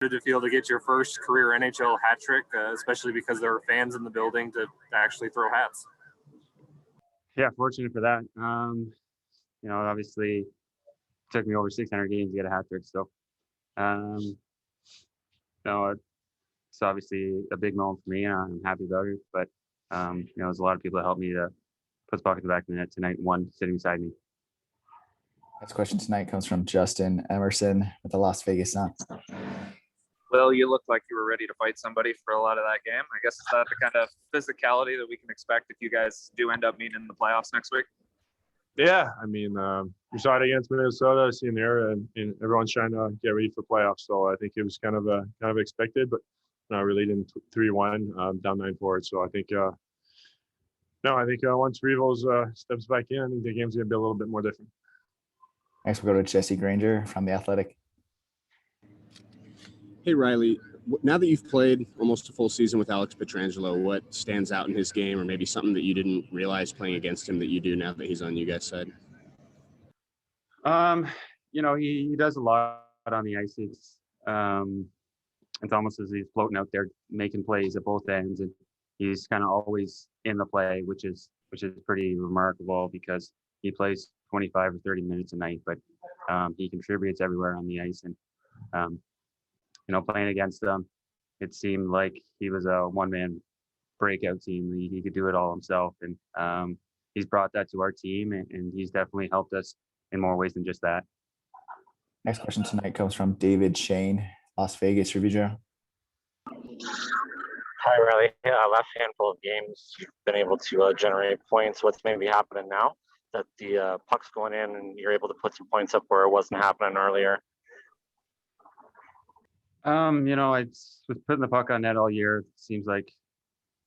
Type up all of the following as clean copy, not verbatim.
Did it feel to get your first career NHL hat trick, especially because there were fans in the building to actually throw hats? Yeah, fortunate for that. Obviously, it took me over 600 games to get a hat trick. So, no, it's obviously a big moment for me, and I'm happy about it. But there's a lot of people that helped me to put the puck in the back of the net tonight. One sitting beside me. Next question tonight comes from Justin Emerson with the Las Vegas Sun. Well, you looked like you were ready to fight somebody for a lot of that game. I guess is that the kind of physicality that we can expect if you guys do end up meeting in the playoffs next week? Yeah, I mean, we saw it against Minnesota, seeing there, and everyone's trying to get ready for playoffs. So I think it was kind of expected, but really didn't 3-1 down 9-4. So I think once Reavos steps back in, I think the game's gonna be a little bit more different. Next, we'll go to Jesse Granger from The Athletic. Hey, Reilly, now that you've played almost a full season with Alex Pietrangelo, what stands out in his game, or maybe something that you didn't realize playing against him that you do now that he's on you guys' side? He does a lot on the ice. It's almost as he's floating out there making plays at both ends, and he's kind of always in the play, which is pretty remarkable because he plays 25 or 30 minutes a night, but he contributes everywhere on the ice. And playing against them, it seemed like he was a one-man breakout team. He could do it all himself, and he's brought that to our team, and he's definitely helped us in more ways than just that. Next question tonight comes from David Shane, Las Vegas Review. Hi, Reilly. Last handful of games, you've been able to generate points. What's maybe happening now that the puck's going in and you're able to put some points up where it wasn't happening earlier? It's with putting the puck on net all year. It seems like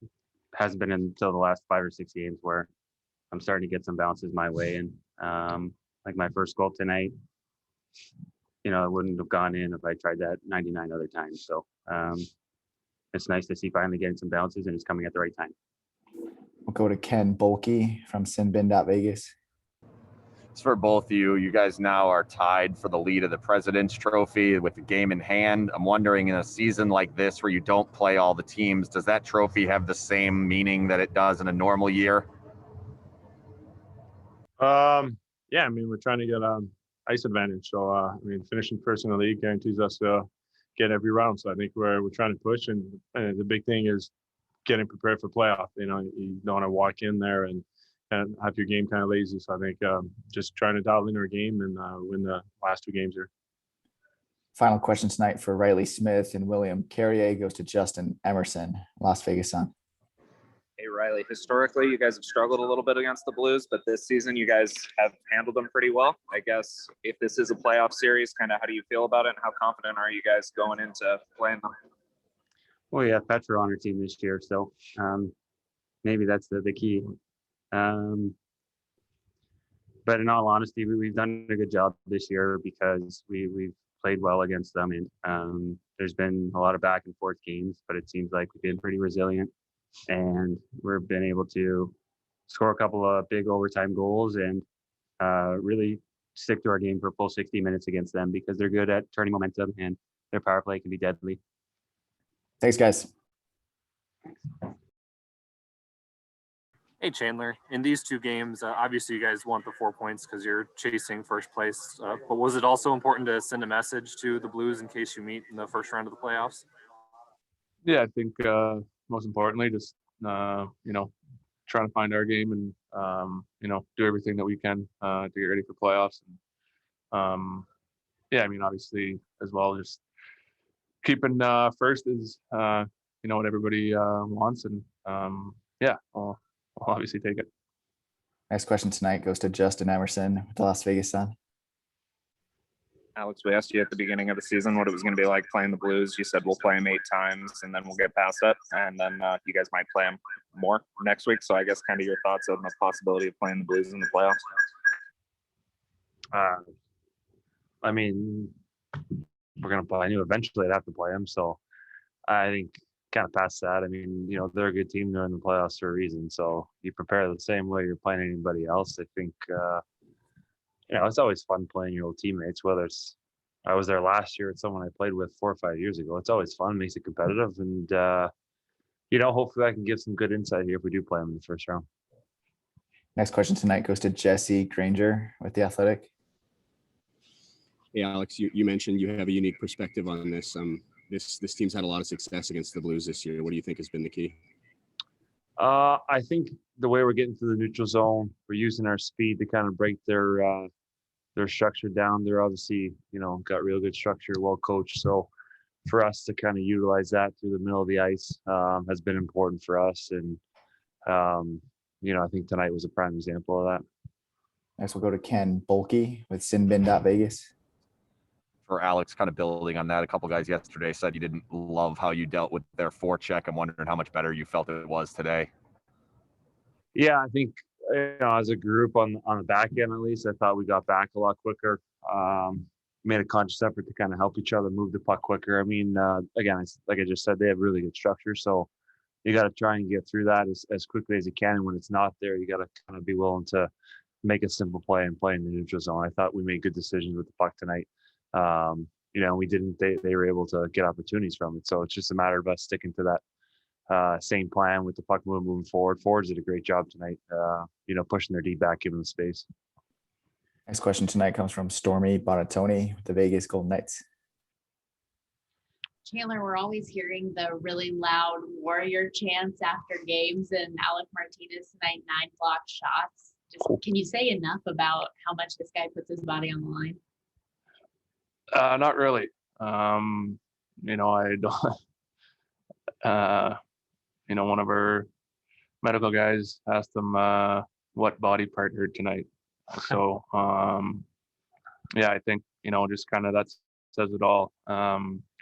it hasn't been until the last 5 or 6 games where I'm starting to get some bounces my way. And like my first goal tonight, it wouldn't have gone in if I tried that 99 other times. So it's nice to see finally getting some bounces, and it's coming at the right time. We'll go to Ken Bolke from Sinbin.Vegas. It's for both of you. You guys now are tied for the lead of the President's Trophy with the game in hand. I'm wondering, in a season like this where you don't play all the teams, does that trophy have the same meaning that it does in a normal year? Yeah, I mean, we're trying to get ice advantage. So, finishing first in the league guarantees us to get every round. So I think we're trying to push, and the big thing is getting prepared for playoff. You don't want to walk in there and have your game kind of lazy. So I think just trying to dial in our game and win the last 2 games here. Final question tonight for Reilly Smith and William Carrier goes to Justin Emerson, Las Vegas Sun. Hey, Reilly, historically, you guys have struggled a little bit against the Blues, but this season you guys have handled them pretty well. I guess if this is a playoff series, kind of how do you feel about it, and how confident are you guys going into playing them? Well, yeah, Petra on our team this year, so maybe that's the key. But in all honesty, we've done a good job this year because we've played well against them, and there's been a lot of back and forth games, but it seems like we've been pretty resilient, and we've been able to score a couple of big overtime goals and really stick to our game for a full 60 minutes against them because they're good at turning momentum, and their power play can be deadly. Thanks, guys. Hey, Chandler, in these 2 games, obviously you guys want the 4 points because you're chasing first place, but was it also important to send a message to the Blues in case you meet in the first round of the playoffs? Yeah, I think most importantly, just trying to find our game and do everything that we can to get ready for playoffs. And obviously as well, just keeping first is what everybody wants, and I'll obviously take it. Next question tonight goes to Justin Emerson with the Las Vegas Sun. Alex, we asked you at the beginning of the season what it was going to be like playing the Blues. You said we'll play them 8 times and then we'll get past that. And then you guys might play them more next week. So I guess kind of your thoughts on the possibility of playing the Blues in the playoffs. We're going to play. I knew eventually I'd have to play them. So I think kind of past that. They're a good team. They're in the playoffs for a reason. So you prepare the same way you're playing anybody else. I think, it's always fun playing your old teammates, whether it's, I was there last year with someone I played with 4 or 5 years ago. It's always fun, makes it competitive, and hopefully I can give some good insight here if we do play them in the first round. Next question tonight goes to Jesse Granger with The Athletic. Hey, Alex, you mentioned you have a unique perspective on this. This team's had a lot of success against the Blues this year. What do you think has been the key? I think the way we're getting through the neutral zone, we're using our speed to kind of break their structure down. They're obviously, got real good structure, well coached. So for us to kind of utilize that through the middle of the ice has been important for us. And, I think tonight was a prime example of that. Next, we'll go to Ken Bulkey with Sinbin.Vegas. For Alex, kind of building on that, a couple guys yesterday said you didn't love how you dealt with their forecheck. I'm wondering how much better you felt it was today. Yeah, I think as a group on the back end, at least, I thought we got back a lot quicker. Made a conscious effort to kind of help each other move the puck quicker. I mean, again, like I just said, they have really good structure, so you got to try and get through that as quickly as you can. And when it's not there, you got to kind of be willing to make a simple play and play in the neutral zone. I thought we made good decisions with the puck tonight. We didn't. They were able to get opportunities from it. So it's just a matter of us sticking to that same plan with the puck moving forward. Forwards did a great job tonight. Pushing their D back, giving them space. Next question tonight comes from Stormy Bonatoni with the Vegas Golden Knights. Chandler, we're always hearing the really loud Warrior chants after games, and Alec Martinez tonight 9 blocked shots. Can you say enough about how much this guy puts his body on the line? Not really. I don't. One of our medical guys asked him what body part hurt tonight. So, I think just kind of that says it all.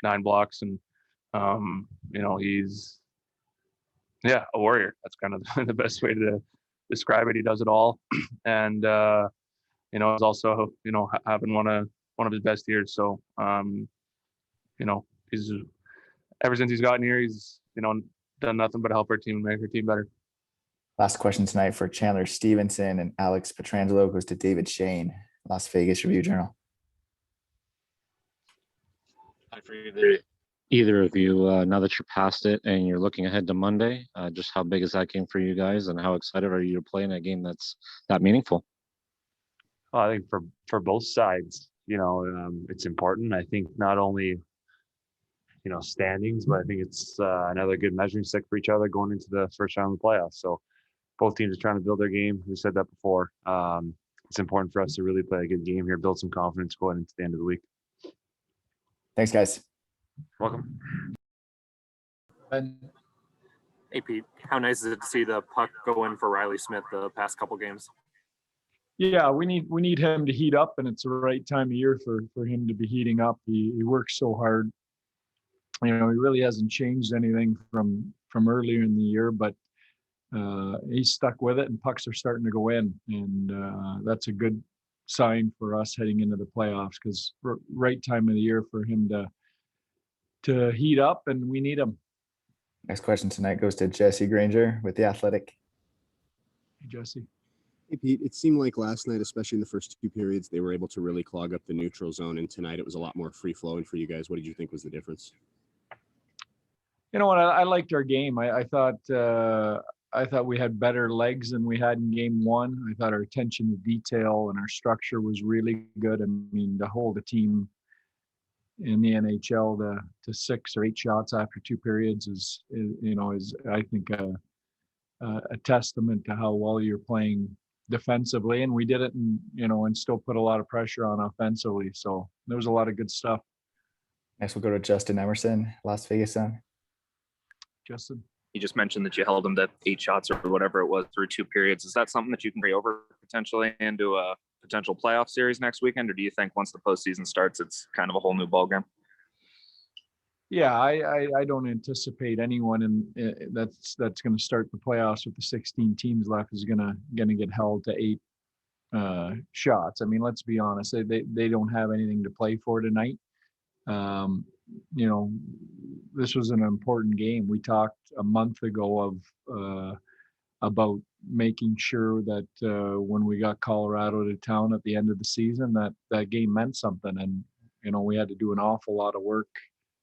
9 blocks, and he's a warrior. That's kind of the best way to describe it. He does it all, and it's also having one of his best years. So, he's ever since he's gotten here, he's done nothing but help our team and make our team better. Last question tonight for Chandler Stevenson and Alex Pietrangelo goes to David Shane, Las Vegas Review-Journal. Hi for either of you. Now that you're past it and you're looking ahead to Monday, just how big is that game for you guys, and how excited are you to play in a game that's that meaningful? Well, I think for both sides, it's important. I think not only standings, but I think it's another good measuring stick for each other going into the first round of the playoffs. So both teams are trying to build their game. We said that before. It's important for us to really play a good game here, build some confidence going into the end of the week. Thanks, guys. Welcome. Hey, Pete, how nice is it to see the puck go in for Reilly Smith the past couple games? Yeah, we need him to heat up, and it's the right time of year for him to be heating up. He works so hard. He really hasn't changed anything from earlier in the year, but he's stuck with it, and pucks are starting to go in, and that's a good sign for us heading into the playoffs, because right time of the year for him to heat up, and we need him. Next question tonight goes to Jesse Granger with The Athletic. Hey, Jesse. Hey, Pete, it seemed like last night, especially in the first 2 periods, they were able to really clog up the neutral zone, and tonight it was a lot more free-flowing for you guys. What did you think was the difference? You know what? I liked our game. I thought we had better legs than we had in game 1. I thought our attention to detail and our structure was really good. I mean, to hold a team in the NHL to 6 or 8 shots after 2 periods is I think a testament to how well you're playing defensively, and we did it, and still put a lot of pressure on offensively. So there was a lot of good stuff. Next, we'll go to Justin Emerson, Las Vegas Sun. Justin. You just mentioned that you held them to 8 shots or whatever it was through 2 periods. Is that something that you can carry over potentially into a potential playoff series next weekend? Or do you think once the postseason starts, it's kind of a whole new ballgame? Yeah, I don't anticipate anyone that's going to start the playoffs with the 16 teams left is going to get held to 8 shots. I mean, let's be honest, they don't have anything to play for tonight. This was an important game. We talked a month ago about making sure that when we got Colorado to town at the end of the season, that game meant something. And we had to do an awful lot of work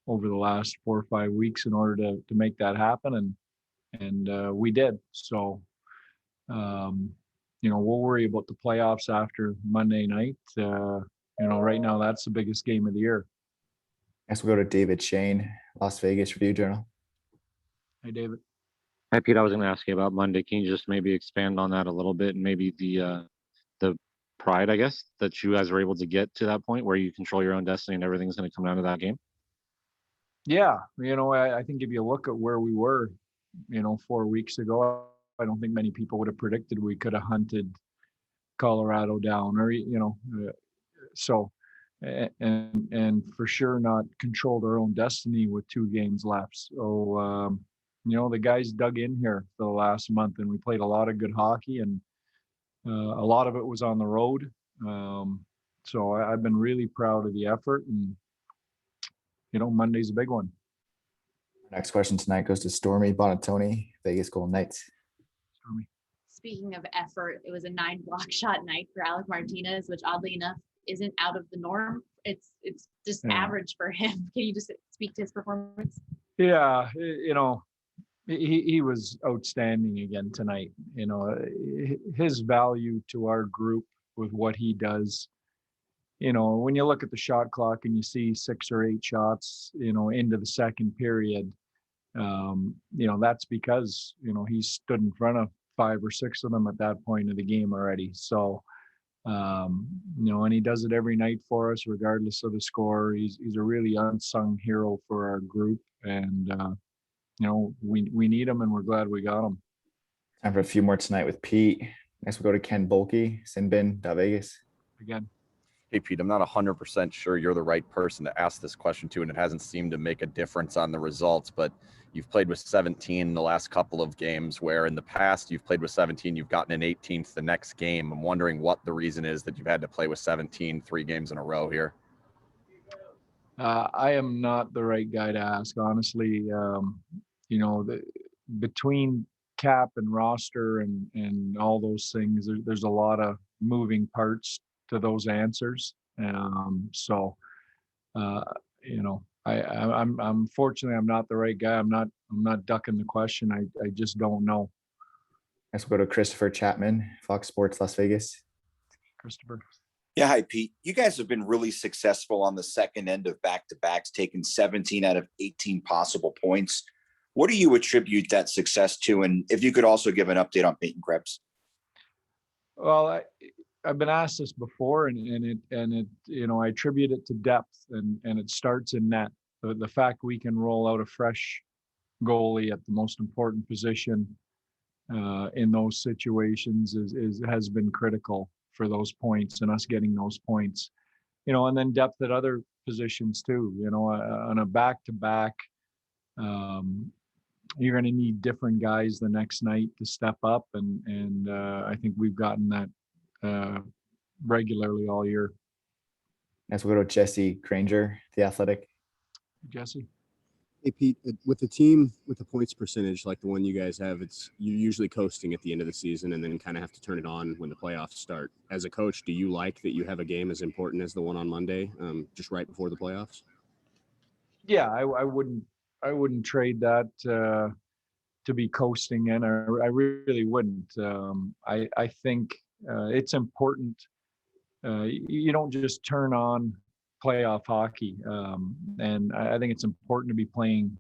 over the last 4 or 5 weeks in order to make that happen. And we did. So, we'll worry about the playoffs after Monday night. Right now that's the biggest game of the year. Next, we'll go to David Shane, Las Vegas Review Journal. Hey, David. Hi, Pete. I was going to ask you about Monday. Can you just maybe expand on that a little bit, and maybe the pride, I guess, that you guys were able to get to that point where you control your own destiny and everything's going to come down to that game? Yeah, I think if you look at where we were, 4 weeks ago, I don't think many people would have predicted we could have hunted Colorado down, or and for sure not controlled our own destiny with 2 games left. So the guys dug in here for the last month, and we played a lot of good hockey, and a lot of it was on the road. So I've been really proud of the effort, and Monday's a big one. Next question tonight goes to Stormy Bonatoni, Vegas Golden Knights. Stormy. Speaking of effort, it was a 9-block shot night for Alec Martinez, which oddly enough isn't out of the norm. It's just average for him. Can you just speak to his performance? Yeah, he was outstanding again tonight. His value to our group with what he does. When you look at the shot clock and you see 6 or 8 shots, into the second period, that's because, he stood in front of 5 or 6 of them at that point of the game already. So, and he does it every night for us, regardless of the score. He's a really unsung hero for our group, and we need him, and we're glad we got him. Time for a few more tonight with Pete. Next, we'll go to Ken Bulkey, Sinbin.Vegas. Again. Hey, Pete, I'm not 100% sure you're the right person to ask this question to, and it hasn't seemed to make a difference on the results, but you've played with 17 in the last couple of games, where in the past you've played with 17, you've gotten an 18th the next game. I'm wondering what the reason is that you've had to play with 17 3 games in a row here. I am not the right guy to ask, honestly. Between cap and roster and all those things, there's a lot of moving parts to those answers. I'm fortunately, I'm not the right guy. I'm not ducking the question. I just don't know. Next, we'll go to Christopher Chapman, Fox Sports Las Vegas. Christopher. Yeah, hi, Pete. You guys have been really successful on the second end of back-to-backs, taking 17 out of 18 possible points. What do you attribute that success to? And if you could also give an update on Peyton Krebs. Well, I've been asked this before, and I attribute it to depth, and it starts in net. The fact we can roll out a fresh goalie at the most important position in those situations has been critical for those points and us getting those points. And then depth at other positions too. On a back-to-back, you're going to need different guys the next night to step up, and I think we've gotten that regularly all year. Next, we'll go to Jesse Granger, The Athletic. Jesse. Hey, Pete, with the team with the points percentage like the one you guys have, you're usually coasting at the end of the season and then kind of have to turn it on when the playoffs start. As a coach, do you like that you have a game as important as the one on Monday, just right before the playoffs? Yeah, I wouldn't trade that to be coasting in. I really wouldn't. I think it's important. You don't just turn on playoff hockey, and I think it's important to be playing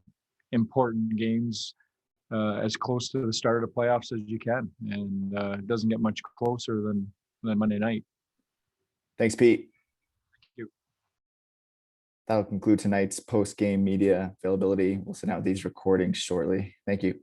important games as close to the start of playoffs as you can, and it doesn't get much closer than Monday night. Thanks, Pete. Thank you. That'll conclude tonight's post-game media availability. We'll send out these recordings shortly. Thank you.